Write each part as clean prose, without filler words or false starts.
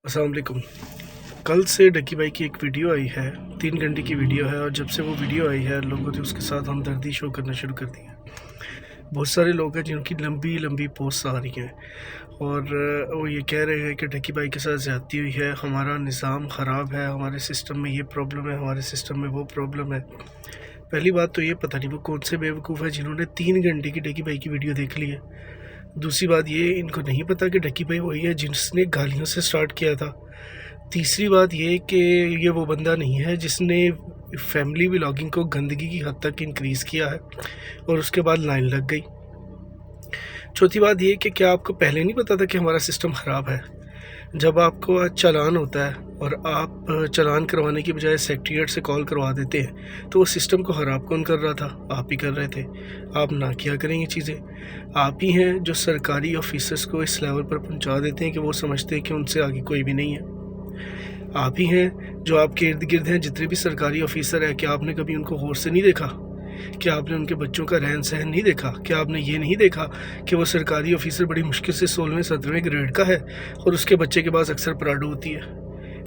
अस्सलाम वालेकुम। कल से डक्की भाई की एक वीडियो आई है, 3 घंटे की वीडियो है। और जब से वो वीडियो आई है लोगों ने उसके साथ हमदर्दी शो करना शुरू कर दिया। बहुत सारे लोग हैं जिनकी लंबी लंबी पोस्ट आ रही हैं और वो ये कह रहे हैं कि डक्की भाई के साथ ज़्यादती हुई है, हमारा निज़ाम ख़राब है, हमारे सिस्टम में ये प्रॉब्लम है, हमारे सिस्टम में वो प्रॉब्लम है। पहली बात तो ये, पता नहीं वो कौन से बेवकूफ़ है जिन्होंने 3 घंटे की डक्की भाई की वीडियो देख ली है। दूसरी बात ये, इनको नहीं पता कि डक्की भाई वही है जिसने गालियों से स्टार्ट किया था। तीसरी बात ये कि ये वो बंदा नहीं है जिसने फैमिली व्लॉगिंग को गंदगी की हद तक इंक्रीज़ किया है और उसके बाद लाइन लग गई। चौथी बात ये कि क्या आपको पहले नहीं पता था कि हमारा सिस्टम ख़राब है? जब आपको चालान होता है और आप चालान करवाने की बजाय सेक्रेटेरिएट से कॉल करवा देते हैं, तो वो सिस्टम को ख़राब कौन कर रहा था? आप ही कर रहे थे। आप ना किया करें ये चीज़ें। आप ही हैं जो सरकारी ऑफिसर्स को इस लेवल पर पहुंचा देते हैं कि वो समझते हैं कि उनसे आगे कोई भी नहीं है। आप ही हैं जो आपके इर्द गिर्द हैं जितने भी सरकारी ऑफिसर हैं, क्या आपने कभी उनको गौर से नहीं देखा? क्या आपने उनके बच्चों का रहन सहन नहीं देखा? क्या आपने ये नहीं देखा कि वो सरकारी ऑफिसर बड़ी मुश्किल से 16वें 17वें ग्रेड का है और उसके बच्चे के पास अक्सर पराडो होती है?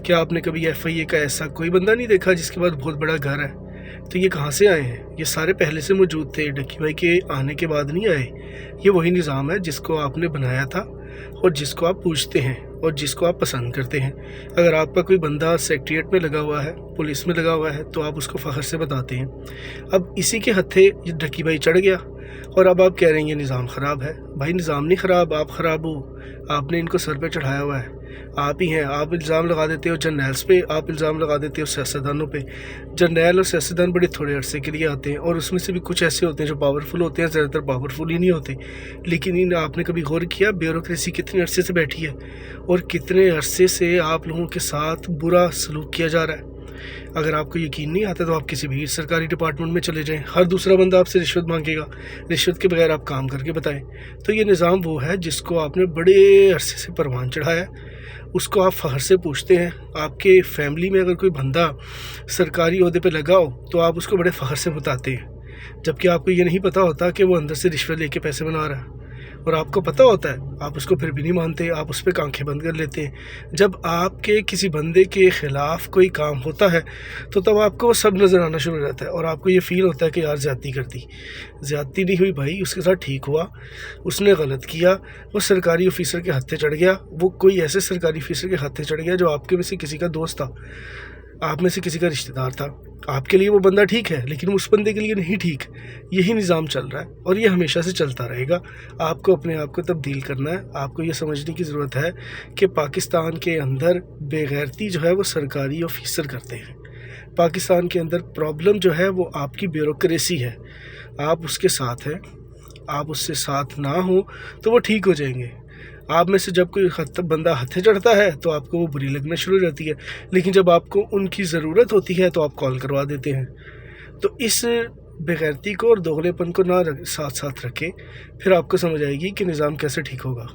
क्या आपने कभी FIA का ऐसा कोई बंदा नहीं देखा जिसके पास बहुत बड़ा घर है? तो ये कहाँ से आए हैं? ये सारे पहले से मौजूद थे, डक्की भाई के आने के बाद नहीं आए। ये वही निज़ाम है जिसको आपने बनाया था और जिसको आप पूछते हैं और जिसको आप पसंद करते हैं। अगर आपका कोई बंदा सेक्रेटेरिएट में लगा हुआ है, पुलिस में लगा हुआ है, तो आप उसको फ़ख्र से बताते हैं। अब इसी के हत्थे ये डक्की भाई चढ़ गया और अब आप कह रहे हैं ये निज़ाम ख़राब है। भाई निज़ाम नहीं ख़राब, आप ख़राब हो। आपने इनको सर पे चढ़ाया हुआ है, आप ही हैं। आप इल्ज़ाम लगा देते हो जर्नैल्स पे, आप इल्ज़ाम लगा देते हो सियासतदानों पे। जर्नैल और सियासतदान बड़े थोड़े अरसे के लिए आते हैं और उसमें से भी कुछ ऐसे होते हैं जो पावरफुल होते हैं, ज़्यादातर पावरफुल ही नहीं होते। लेकिन इन आपने कभी गौर किया ब्यूरोक्रेसी कितने अरसे से बैठी है और कितने अरसे से आप लोगों के साथ बुरा सलूक किया जा रहा है? अगर आपको यकीन नहीं आता तो आप किसी भी सरकारी डिपार्टमेंट में चले जाएं, हर दूसरा बंदा आपसे रिश्वत मांगेगा। रिश्वत के बगैर आप काम करके बताएं। तो ये निज़ाम वो है जिसको आपने बड़े अरसे से परवान चढ़ाया है, उसको आप फ़ख्र से पूछते हैं। आपके फैमिली में अगर कोई बंदा सरकारी ओहदे पे लगा हो तो आप उसको बड़े फ़ख्र से बताते हैं, जबकि आपको ये नहीं पता होता कि वो अंदर से रिश्वत लेके पैसे बना रहा है। और आपको पता होता है, आप उसको फिर भी नहीं मानते, आप उस पर आंखें बंद कर लेते हैं। जब आपके किसी बंदे के ख़िलाफ़ कोई काम होता है तो तब आपको वो सब नज़र आना शुरू हो जाता है और आपको ये फ़ील होता है कि यार ज़्यादती कर दी। ज़्यादती नहीं हुई भाई, उसके साथ ठीक हुआ, उसने गलत किया, वो सरकारी ऑफिसर के हत्थे चढ़ गया। वो कोई ऐसे सरकारी ऑफिसर के हत्थे चढ़ गया जो आपके में से किसी का दोस्त था, आप में से किसी का रिश्तेदार था। आपके लिए वो बंदा ठीक है लेकिन उस बंदे के लिए नहीं ठीक। यही निज़ाम चल रहा है और ये हमेशा से चलता रहेगा। आपको अपने आप को तब्दील करना है। आपको ये समझने की ज़रूरत है कि पाकिस्तान के अंदर बेगैरती जो है वो सरकारी ऑफिसर करते हैं। पाकिस्तान के अंदर प्रॉब्लम जो है वो आपकी ब्यूरोक्रेसी है। आप उसके साथ हैं, आप उससे साथ ना हो तो वो ठीक हो जाएंगे। आप में से जब कोई बंदा हत्थे चढ़ता है तो आपको वो बुरी लगना शुरू हो जाती है, लेकिन जब आपको उनकी ज़रूरत होती है तो आप कॉल करवा देते हैं। तो इस बेगैरती को और दोगलेपन को ना साथ साथ रखें, फिर आपको समझ आएगी कि निज़ाम कैसे ठीक होगा।